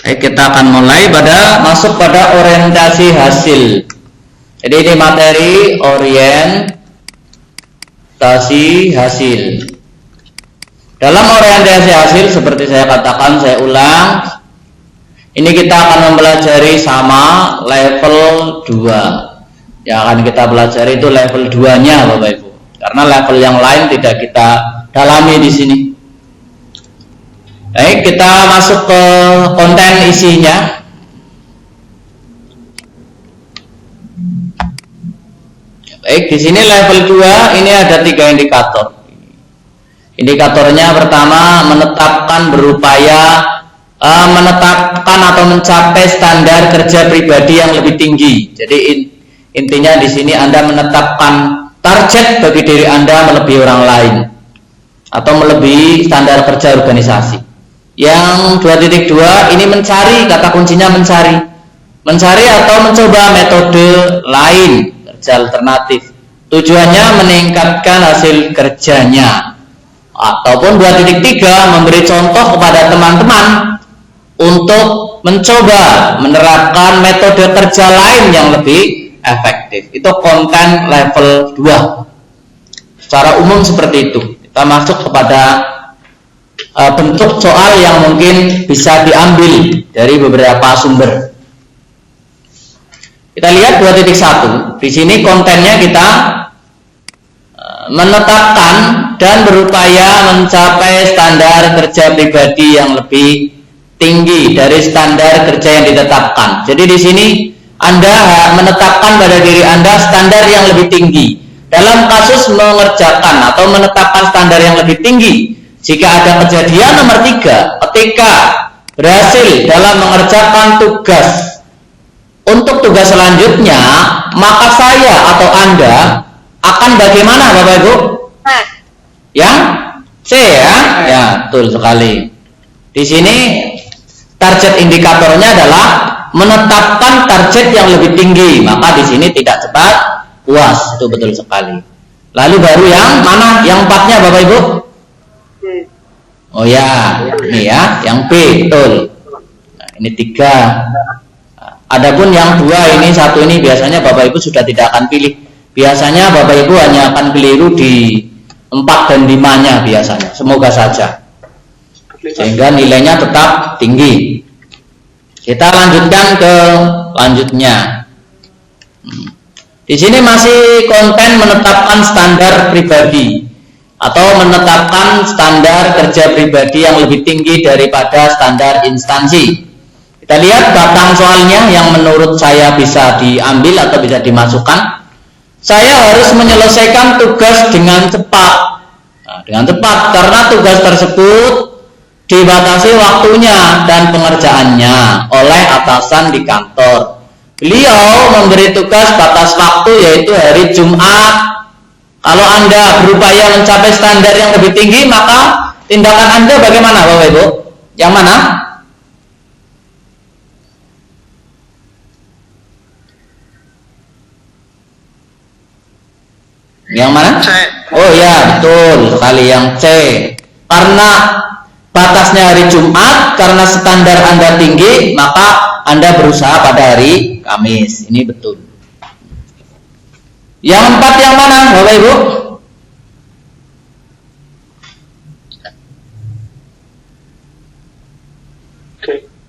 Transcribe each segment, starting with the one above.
Baik, kita akan mulai masuk pada orientasi hasil. Jadi ini materi orientasi hasil. Dalam orientasi hasil seperti saya katakan, saya ulang, ini kita akan mempelajari sama level 2. Yang akan kita pelajari itu level 2-nya Bapak Ibu. Karena level yang lain tidak kita dalami di sini. Baik, kita masuk ke konten isinya. Baik, di sini level 2 ini ada 3 indikator. Indikatornya pertama, menetapkan atau mencapai standar kerja pribadi yang lebih tinggi. Jadi intinya di sini Anda menetapkan target bagi diri Anda melebihi orang lain atau melebihi standar kerja organisasi. Yang 2.2 ini mencari, kata kuncinya mencari atau mencoba metode lain, kerja alternatif. Tujuannya meningkatkan hasil kerjanya. Ataupun 2.3 memberi contoh kepada teman-teman untuk mencoba menerapkan metode kerja lain yang lebih efektif. Itu konten level 2. Secara umum seperti itu. Kita masuk kepada bentuk soal yang mungkin bisa diambil dari beberapa sumber. Kita lihat 2.1. Di sini kontennya kita menetapkan dan berupaya mencapai standar kerja pribadi yang lebih tinggi dari standar kerja yang ditetapkan. Jadi di sini Anda menetapkan pada diri Anda standar yang lebih tinggi. Dalam kasus mengerjakan atau menetapkan standar yang lebih tinggi, jika ada kejadian nomor 3, ketika berhasil dalam mengerjakan tugas untuk tugas selanjutnya, maka saya atau Anda akan bagaimana Bapak Ibu? Yang C ya? Ya, betul sekali. Di sini target indikatornya adalah menetapkan target yang lebih tinggi, maka di sini tidak cepat puas, itu betul sekali. Lalu baru yang mana? Yang 4-nya Bapak Ibu? Oh ya, ini ya, yang B, betul. Nah, ini 3. Adapun yang 2 ini, 1 ini biasanya Bapak Ibu sudah tidak akan pilih. Biasanya Bapak Ibu hanya akan keliru di 4 dan 5-nya biasanya. Semoga saja. Sehingga nilainya tetap tinggi. Kita lanjutkan ke lanjutnya. Di sini masih konten menetapkan standar pribadi atau menetapkan standar kerja pribadi yang lebih tinggi daripada standar instansi. Kita lihat batang soalnya yang menurut saya bisa diambil atau bisa dimasukkan. Saya harus menyelesaikan tugas dengan cepat. Nah, dengan cepat karena tugas tersebut dibatasi waktunya dan pengerjaannya oleh atasan di kantor. Beliau memberi tugas batas waktu yaitu hari Jumat. Kalau Anda berupaya mencapai standar yang lebih tinggi, maka tindakan Anda bagaimana Bapak Ibu? Yang mana? Yang mana? C. Oh ya, betul sekali, yang C. Karena batasnya hari Jumat, karena standar Anda tinggi, maka Anda berusaha pada hari Kamis. Ini betul. Yang 4 yang mana Bapak Ibu?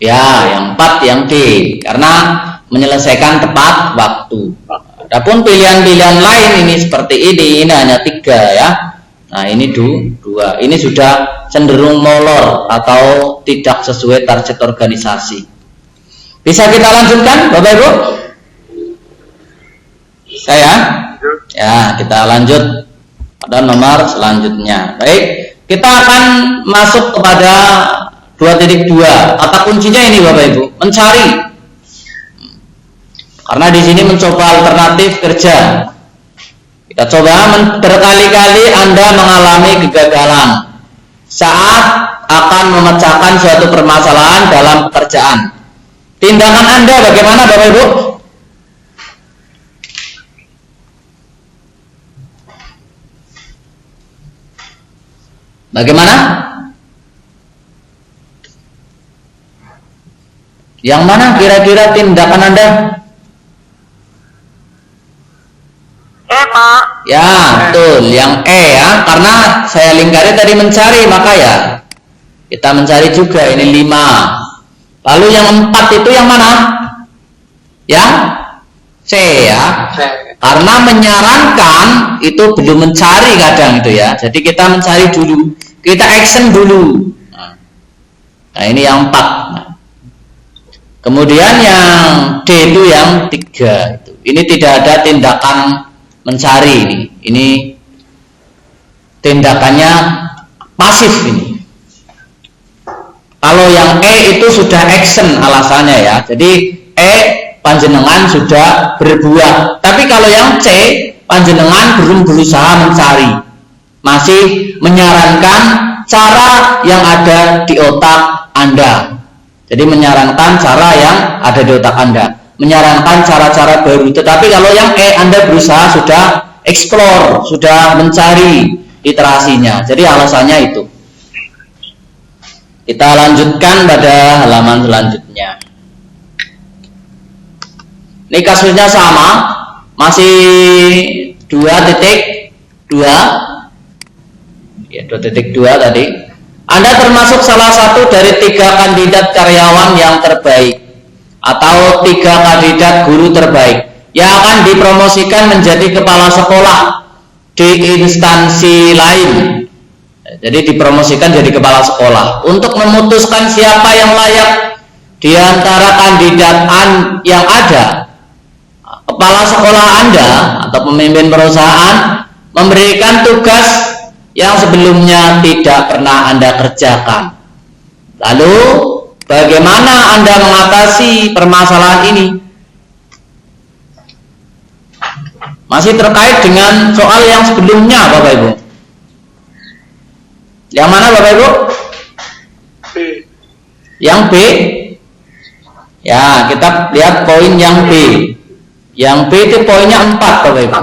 Ya, yang 4 yang D, karena menyelesaikan tepat waktu. Adapun pilihan-pilihan lain ini seperti ini hanya 3 ya. Nah ini 2. Ini sudah cenderung molor atau tidak sesuai target organisasi. Bisa kita lanjutkan Bapak Ibu? Saya? Ya, kita lanjut pada nomor selanjutnya. Baik, kita akan masuk kepada 2.2. Kata kuncinya ini Bapak Ibu, mencari. Karena di sini mencoba alternatif kerja. Kita coba berkali-kali Anda mengalami kegagalan saat akan memecahkan suatu permasalahan dalam pekerjaan. Tindakan Anda bagaimana Bapak Ibu? Bagaimana? Yang mana kira-kira tindakan Anda? Pak. Ya, betul. Yang E ya, karena saya lingkari tadi mencari, maka ya kita mencari juga. Ini 5. Lalu yang 4 itu yang mana? Yang C ya. Karena menyarankan itu belum mencari kadang itu ya. Jadi kita mencari dulu, kita action dulu. Nah ini yang 4. Kemudian yang D itu yang 3 itu. Ini tidak ada tindakan mencari ini. Ini tindakannya pasif ini. Kalau yang E itu sudah action alasannya ya. Jadi E panjenengan sudah berbuat. Tapi kalau yang C panjenengan belum berusaha mencari. Masih menyarankan cara yang ada di otak Anda. Jadi menyarankan cara yang ada di otak Anda, menyarankan cara-cara baru. Tetapi kalau yang E Anda berusaha sudah explore, sudah mencari literasinya. Jadi alasannya itu. Kita lanjutkan pada halaman selanjutnya. Ini kasusnya sama, masih 2.2 ya, 2.2 tadi. Anda termasuk salah satu dari 3 kandidat karyawan yang terbaik atau 3 kandidat guru terbaik yang akan dipromosikan menjadi kepala sekolah di instansi lain. Jadi dipromosikan jadi kepala sekolah. Untuk memutuskan siapa yang layak di antara kandidat yang ada, kepala sekolah Anda atau pemimpin perusahaan memberikan tugas yang sebelumnya tidak pernah Anda kerjakan. Lalu bagaimana Anda mengatasi permasalahan ini? Masih terkait dengan soal yang sebelumnya, Bapak Ibu. Yang mana, Bapak Ibu? B. Yang B. Ya, kita lihat poin yang B. Yang B itu poinnya 4, Bapak Ibu.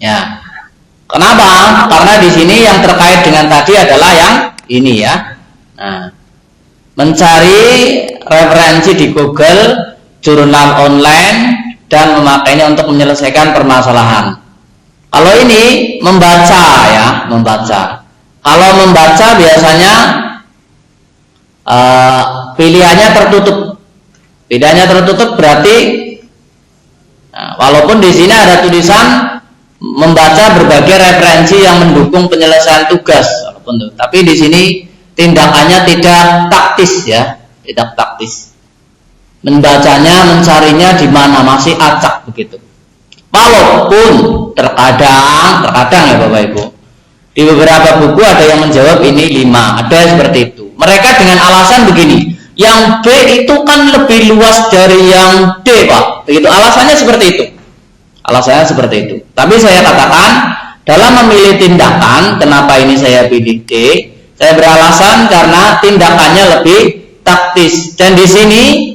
Ya. Kenapa? Karena di sini yang terkait dengan tadi adalah yang ini ya. Nah, mencari referensi di Google, jurnal online, dan memakainya untuk menyelesaikan permasalahan. Kalau ini membaca ya, membaca. Kalau membaca biasanya pilihannya tertutup. Pilihannya tertutup berarti, walaupun di sini ada tulisan membaca berbagai referensi yang mendukung penyelesaian tugas, tapi di sini tindakannya tidak taktis ya, tidak taktis. Membacanya, mencarinya di mana, masih acak begitu. Walaupun terkadang ya Bapak Ibu, di beberapa buku ada yang menjawab ini 5, ada seperti itu. Mereka dengan alasan begini, yang B itu kan lebih luas dari yang D Pak, begitu alasannya seperti itu. Alasannya seperti itu. Tapi saya katakan dalam memilih tindakan, kenapa ini saya pilih D? Saya beralasan karena tindakannya lebih taktis. Dan di sini,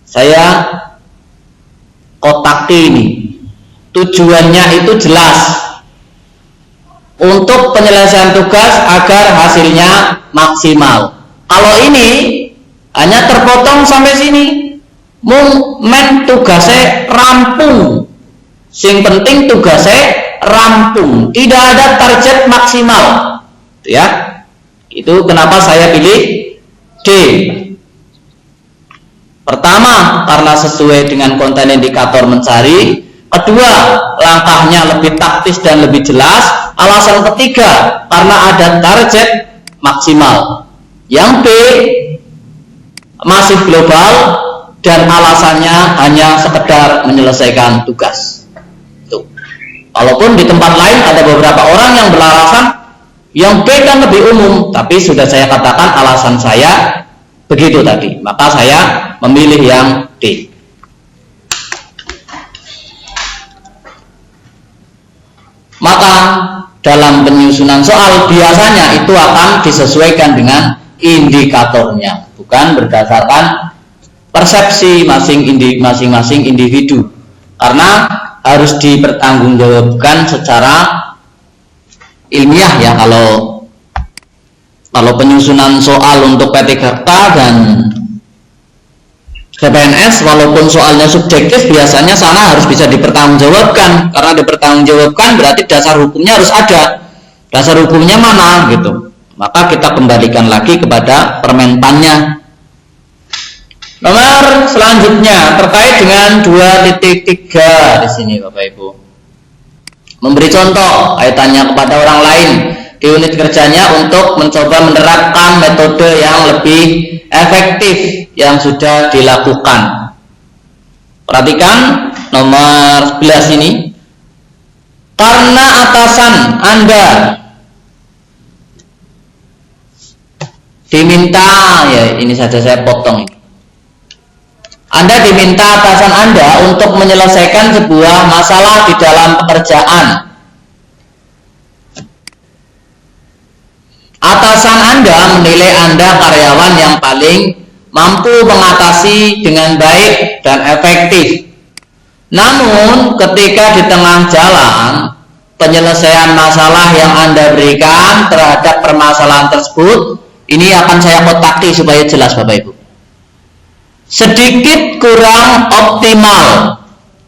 saya kotak ini. Tujuannya itu jelas untuk penyelesaian tugas agar hasilnya maksimal. Kalau ini hanya terpotong sampai sini. Men tugasnya rampung, sing penting tugasnya rampung, tidak ada target maksimal, ya. Itu kenapa saya pilih D. Pertama, karena sesuai dengan konten indikator mencari. Kedua, langkahnya lebih taktis dan lebih jelas. Alasan ketiga, karena ada target maksimal. Yang B masih global dan alasannya hanya sekedar menyelesaikan tugas. Tuh. Walaupun di tempat lain ada beberapa orang yang beralasan yang B kan lebih umum, tapi sudah saya katakan alasan saya begitu tadi, maka saya memilih yang D. Maka dalam penyusunan soal biasanya itu akan disesuaikan dengan indikatornya, bukan berdasarkan persepsi masing-masing individu, karena harus dipertanggungjawabkan secara ilmiah ya. Kalau Kalau penyusunan soal untuk P3K dan CPNS, walaupun soalnya subjektif, biasanya sana harus bisa dipertanggungjawabkan. Karena dipertanggungjawabkan berarti dasar hukumnya harus ada. Dasar hukumnya mana gitu. Maka kita kembalikan lagi kepada permentannya. Nomor selanjutnya terkait dengan 2.3 di sini Bapak Ibu. Memberi contoh kaitannya kepada orang lain di unit kerjanya untuk mencoba menerapkan metode yang lebih efektif yang sudah dilakukan. Perhatikan nomor 11 ini. Karena atasan Anda diminta, ya ini saja saya potong ini. Anda diminta atasan Anda untuk menyelesaikan sebuah masalah di dalam pekerjaan. Atasan Anda menilai Anda karyawan yang paling mampu mengatasi dengan baik dan efektif. Namun, ketika di tengah jalan, penyelesaian masalah yang Anda berikan terhadap permasalahan tersebut, ini akan saya kotaki supaya jelas Bapak Ibu. Sedikit kurang optimal.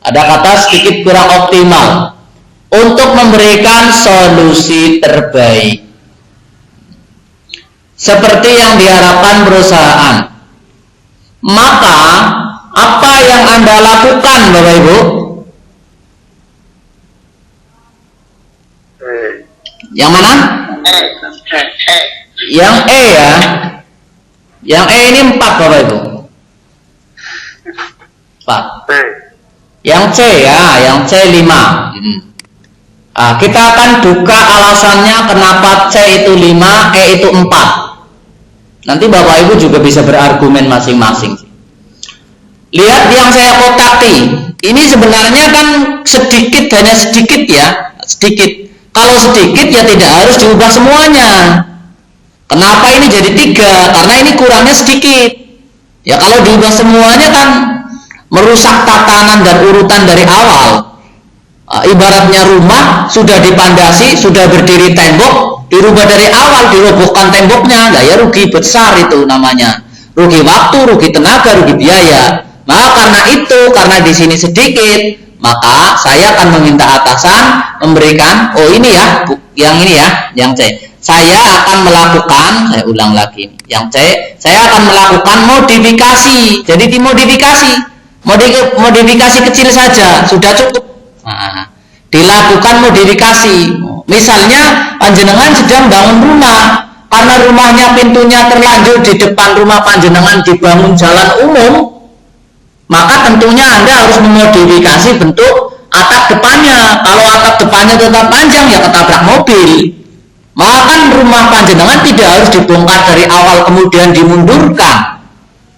Ada kata sedikit kurang optimal untuk memberikan solusi terbaik seperti yang diharapkan perusahaan. Maka apa yang Anda lakukan Bapak Ibu? Yang mana? Yang E ya. Yang E ini 4 Bapak Ibu. 4. Yang C ya, yang C 5. Nah, kita akan buka alasannya kenapa C itu 5, E itu 4. Nanti Bapak Ibu juga bisa berargumen masing-masing. Lihat yang saya kotaki. Ini sebenarnya kan sedikit, hanya sedikit ya, sedikit. Kalau sedikit ya tidak harus diubah semuanya. Kenapa ini jadi 3? Karena ini kurangnya sedikit. Ya kalau diubah semuanya kan merusak tatanan dan urutan dari awal. Ibaratnya rumah sudah dipandasi, sudah berdiri tembok, dirubah dari awal, dirobohkan temboknya, nah ya rugi besar itu namanya. Rugi waktu, rugi tenaga, rugi biaya. Maka karena itu, karena di sini sedikit, maka saya akan meminta atasan memberikan, oh ini ya, yang ini ya, yang C. Saya akan melakukan, saya ulang lagi, yang C, saya akan melakukan modifikasi. Jadi dimodifikasi. Modifikasi kecil saja sudah cukup. Nah, dilakukan modifikasi. Misalnya panjenengan sedang bangun rumah, karena rumahnya pintunya terlanjur di depan rumah panjenengan dibangun jalan umum, maka tentunya Anda harus memodifikasi bentuk atap depannya. Kalau atap depannya tetap panjang ya ketabrak mobil. Maka kan rumah panjenengan tidak harus dibongkar dari awal kemudian dimundurkan.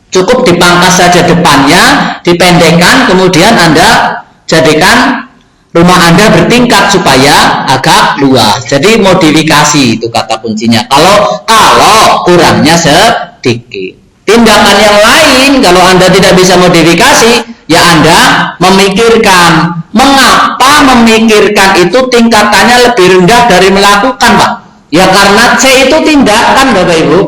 Cukup dipangkas saja depannya, dipendekkan, kemudian Anda jadikan rumah Anda bertingkat supaya agak luas. Jadi modifikasi itu kata kuncinya. Kalau kurangnya sedikit. Tindakan yang lain kalau Anda tidak bisa modifikasi, ya Anda memikirkan. Mengapa memikirkan itu tingkatannya lebih rendah dari melakukan, Pak? Ya karena C itu tindakan, Bapak Ibu.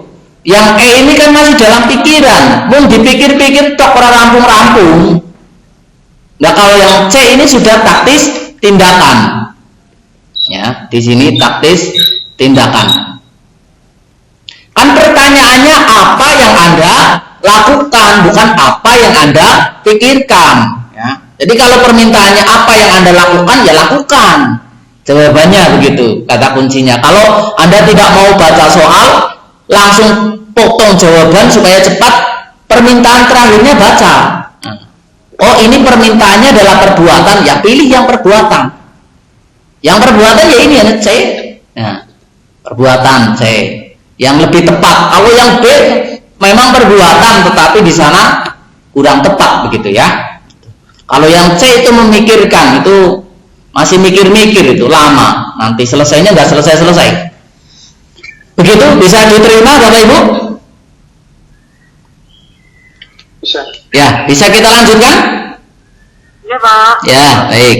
Yang E ini kan masih dalam pikiran, mau dipikir-pikir tok ora rampung-rampung. Nah kalau yang C ini sudah taktis tindakan. Ya, di sini taktis tindakan. Kan pertanyaannya apa yang Anda lakukan, bukan apa yang Anda pikirkan. Ya. Jadi kalau permintaannya apa yang Anda lakukan, ya lakukan. Jawabannya begitu, kata kuncinya. Kalau Anda tidak mau baca soal, langsung potong jawaban supaya cepat, permintaan terakhirnya baca. Oh ini permintaannya adalah perbuatan, ya pilih yang perbuatan. Yang perbuatan ya ini ya C. Nah, perbuatan C. Yang lebih tepat. Kalau yang B memang perbuatan, tetapi di sana kurang tepat begitu ya. Kalau yang C itu memikirkan, itu masih mikir-mikir, itu lama. Nanti selesainya nggak selesai-selesai. Begitu bisa diterima Bapak Ibu? Bisa. Ya, bisa kita lanjutkan? Iya Pak. Ya, baik.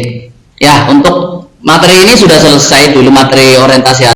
Ya, untuk materi ini sudah selesai dulu materi orientasi